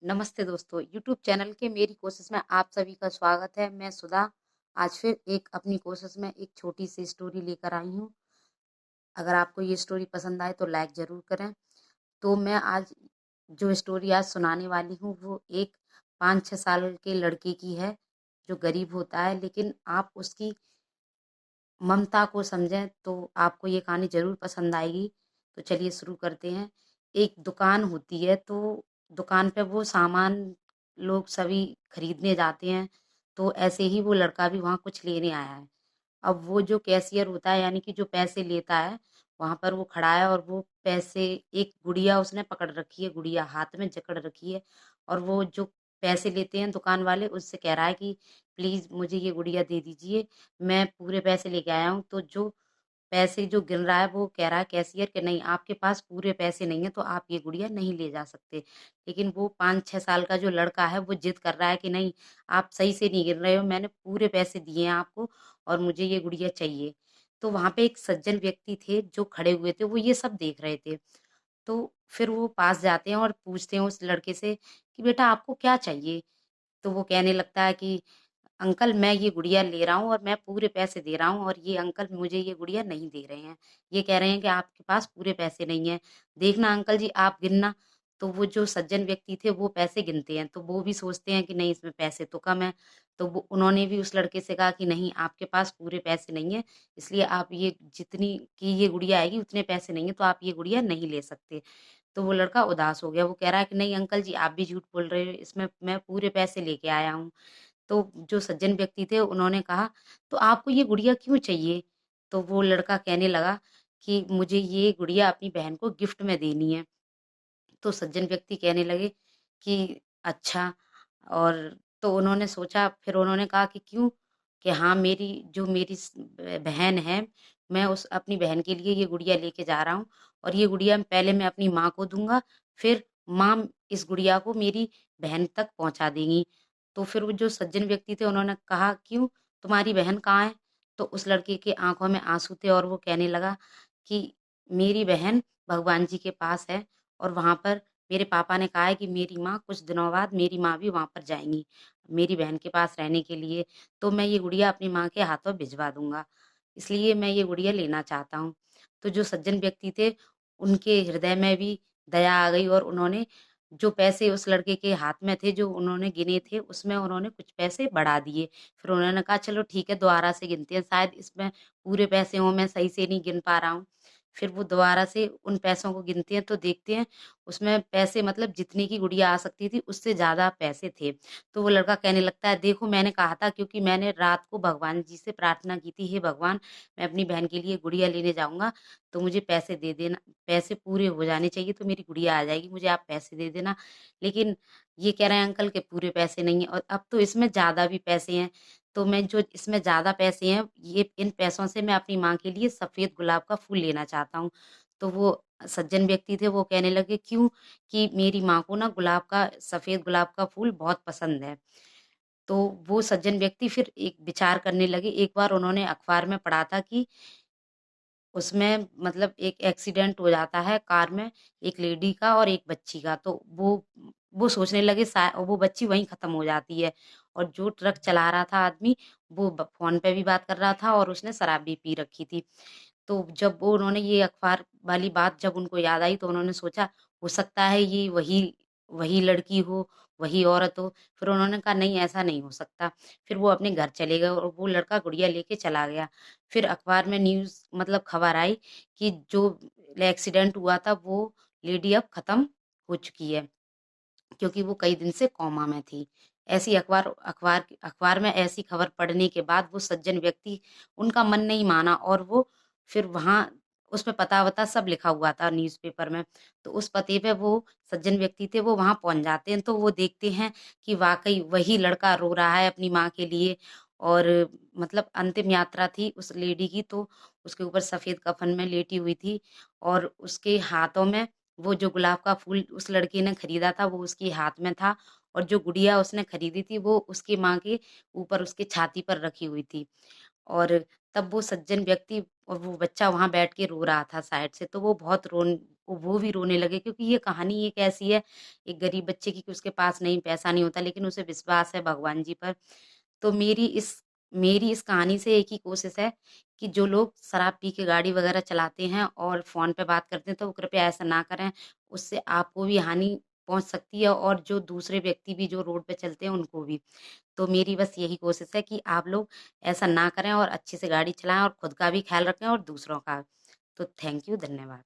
नमस्ते दोस्तों, YouTube channel के मेरी कोशिश में आप सभी का स्वागत है। मैं सुधा आज फिर एक अपनी कोशिश में एक छोटी सी स्टोरी लेकर आई हूँ। अगर आपको ये स्टोरी पसंद आए तो लाइक ज़रूर करें। तो मैं आज जो स्टोरी आज सुनाने वाली हूँ वो एक 5-6 साल के लड़के की है जो गरीब होता है, लेकिन आप उसकी ममता को समझें तो आपको ये कहानी ज़रूर पसंद आएगी। तो चलिए शुरू करते हैं। एक दुकान होती है, तो दुकान पे वो सामान लोग सभी खरीदने जाते हैं, तो ऐसे ही वो लड़का भी वहाँ कुछ लेने आया है। अब वो जो कैशियर होता है, यानी कि जो पैसे लेता है, वहाँ पर वो खड़ा है और वो पैसे, एक गुड़िया उसने पकड़ रखी है, गुड़िया हाथ में जकड़ रखी है, और वो जो पैसे लेते हैं दुकान वाले उससे कह रहा है कि प्लीज़ मुझे ये गुड़िया दे दीजिए, मैं पूरे पैसे लेके आया हूँ। तो जो पैसे जो गिन रहा है वो कह रहा है कैशियर कि नहीं, आपके पास पूरे पैसे नहीं है तो आप ये गुड़िया नहीं ले जा सकते। लेकिन वो 5-6 साल का जो लड़का है वो जिद कर रहा है कि नहीं, आप सही से नहीं गिन रहे हो, मैंने पूरे पैसे दिए हैं आपको और मुझे ये गुड़िया चाहिए। तो वहाँ पे एक सज्जन व्यक्ति थे जो खड़े हुए थे, वो ये सब देख रहे थे। तो फिर वो पास जाते हैं और पूछते हैं उस लड़के से कि बेटा आपको क्या चाहिए? तो वो कहने लगता है कि अंकल मैं ये गुड़िया ले रहा हूँ और मैं पूरे पैसे दे रहा हूँ और ये अंकल मुझे ये गुड़िया नहीं दे रहे हैं। ये कह रहे हैं कि आपके पास पूरे पैसे नहीं हैं। देखना अंकल जी आप गिनना। तो वो जो सज्जन व्यक्ति थे वो पैसे गिनते हैं, तो वो भी सोचते हैं कि नहीं इसमें पैसे तो कम हैं। तो वो उन्होंने भी उस लड़के से कहा कि नहीं आपके पास पूरे पैसे नहीं हैं, इसलिए आप ये जितनी की ये गुड़िया आएगी उतने पैसे नहीं हैं, तो आप ये गुड़िया नहीं ले सकते। तो वो लड़का उदास हो गया। वो कह रहा है कि नहीं अंकल जी आप भी झूठ बोल रहे हो, इसमें मैं पूरे पैसे लेके आया हूँ। तो जो सज्जन व्यक्ति थे उन्होंने कहा, "तो आपको ये गुड़िया क्यों चाहिए?" तो वो लड़का कहने लगा कि मुझे ये गुड़िया अपनी बहन को गिफ्ट में देनी है। तो सज्जन व्यक्ति कहने लगे कि अच्छा। और तो उन्होंने सोचा, फिर उन्होंने कहा कि क्यों? कि हाँ, मेरी बहन है, मैं उस अपनी बहन के लिए ये गुड़िया लेके जा रहा हूँ और ये गुड़िया पहले मैं अपनी माँ को दूँगा, फिर माँ इस गुड़िया को मेरी बहन तक पहुँचा देंगी। तो फिर वो जो सज्जन व्यक्ति थे उन्होंने कहा, क्यों? तुम्हारी बहन कहाँ है? तो उस लड़के की आँखों में आँसू थे और वो कहने लगा कि मेरी बहन भगवान जी के पास है और वहाँ पर मेरे पापा ने कहा है कि मेरी माँ कुछ दिनों बाद मेरी माँ भी वहाँ पर जाएँगी, मेरी बहन के पास रहने के लिए, तो मैं ये गुड़िया अपनी माँ के हाथों भिजवा दूँगा, इसलिए मैं ये गुड़िया लेना चाहता हूँ। तो जो सज्जन व्यक्ति थे, उनके हृदय में भी दया आ गई और उन्होंने जो पैसे उस लड़के के हाथ में थे, जो उन्होंने गिने थे, उसमें उन्होंने कुछ पैसे बढ़ा दिए। फिर उन्होंने कहा चलो ठीक है दोबारा से गिनते हैं, शायद इसमें पूरे पैसे हों, मैं सही से नहीं गिन पा रहा हूँ। फिर वो दोबारा से उन पैसों को गिनते हैं तो देखते हैं उसमें पैसे, मतलब जितने की गुड़िया आ सकती थी उससे ज़्यादा पैसे थे। तो वो लड़का कहने लगता है देखो मैंने कहा था, क्योंकि मैंने रात को भगवान जी से प्रार्थना की थी, हे भगवान मैं अपनी बहन के लिए गुड़िया लेने जाऊँगा तो मुझे पैसे दे देना, पैसे पूरे हो जाने चाहिए तो मेरी गुड़िया आ जाएगी, मुझे आप पैसे दे देना। लेकिन ये कह रहे हैं अंकल के पूरे पैसे नहीं हैं और अब तो इसमें ज़्यादा भी पैसे हैं। तो मैं जो इसमें ज़्यादा पैसे हैं, ये इन पैसों से मैं अपनी माँ के लिए सफ़ेद गुलाब का फूल लेना चाहता हूँ। तो वो सज्जन व्यक्ति थे, वो कहने लगे क्यों? कि मेरी माँ को ना गुलाब का, सफ़ेद गुलाब का फूल बहुत पसंद है। तो वो सज्जन व्यक्ति फिर एक विचार करने लगे, एक बार उन्होंने अखबार में पढ़ा था कि उसमें मतलब एक एक्सीडेंट हो जाता है कार में, एक लेडी का और एक बच्ची का। तो वो सोचने लगे वो बच्ची वहीं ख़त्म हो जाती है और जो ट्रक चला रहा था आदमी, वो फ़ोन पे भी बात कर रहा था और उसने शराब भी पी रखी थी। तो जब वो उन्होंने ये अखबार वाली बात जब उनको याद आई तो उन्होंने सोचा हो सकता है ये वही वही लड़की हो, वही औरत हो। फिर उन्होंने कहा नहीं ऐसा नहीं हो सकता। फिर वो अपने घर चले गए और वो लड़का गुड़िया लेके चला गया। फिर अखबार में न्यूज़, मतलब खबर आई कि जो एक्सीडेंट हुआ था वो लेडी अब ख़त्म हो चुकी है, क्योंकि वो कई दिन से कोमा में थी। ऐसी अखबार में ऐसी खबर पढ़ने के बाद वो सज्जन व्यक्ति, उनका मन नहीं माना और वो फिर वहाँ उसमें पता-वता सब लिखा हुआ था न्यूज़पेपर में। तो उस पते पे वो सज्जन व्यक्ति थे, वो वहाँ पहुँच जाते हैं, तो वो देखते हैं कि वाक़ई वही लड़का रो रहा है अपनी माँ के लिए और मतलब अंतिम यात्रा थी उस लेडी की, तो उसके ऊपर सफ़ेद कफ़न में लेटी हुई थी और उसके हाथों में वो जो गुलाब का फूल उस लड़के ने खरीदा था, वो उसके हाथ में था और जो गुड़िया उसने खरीदी थी, वो उसकी माँ के ऊपर उसकी छाती पर रखी हुई थी। और तब वो सज्जन व्यक्ति और वो बच्चा वहाँ बैठ के रो रहा था साइड से, तो वो बहुत वो भी रोने लगे, क्योंकि ये कहानी एक ऐसी है एक गरीब बच्चे की कि उसके पास नहीं पैसा नहीं होता, लेकिन उसे विश्वास है भगवान जी पर। तो मेरी इस कहानी से एक ही कोशिश है कि जो लोग शराब पी के गाड़ी वगैरह चलाते हैं और फ़ोन पे बात करते हैं, तो वो कृपया ऐसा ना करें। उससे आपको भी हानि पहुँच सकती है और जो दूसरे व्यक्ति भी जो रोड पे चलते हैं उनको भी। तो मेरी बस यही कोशिश है कि आप लोग ऐसा ना करें और अच्छे से गाड़ी चलाएँ और खुद का भी ख़्याल रखें और दूसरों का। तो थैंक यू, धन्यवाद।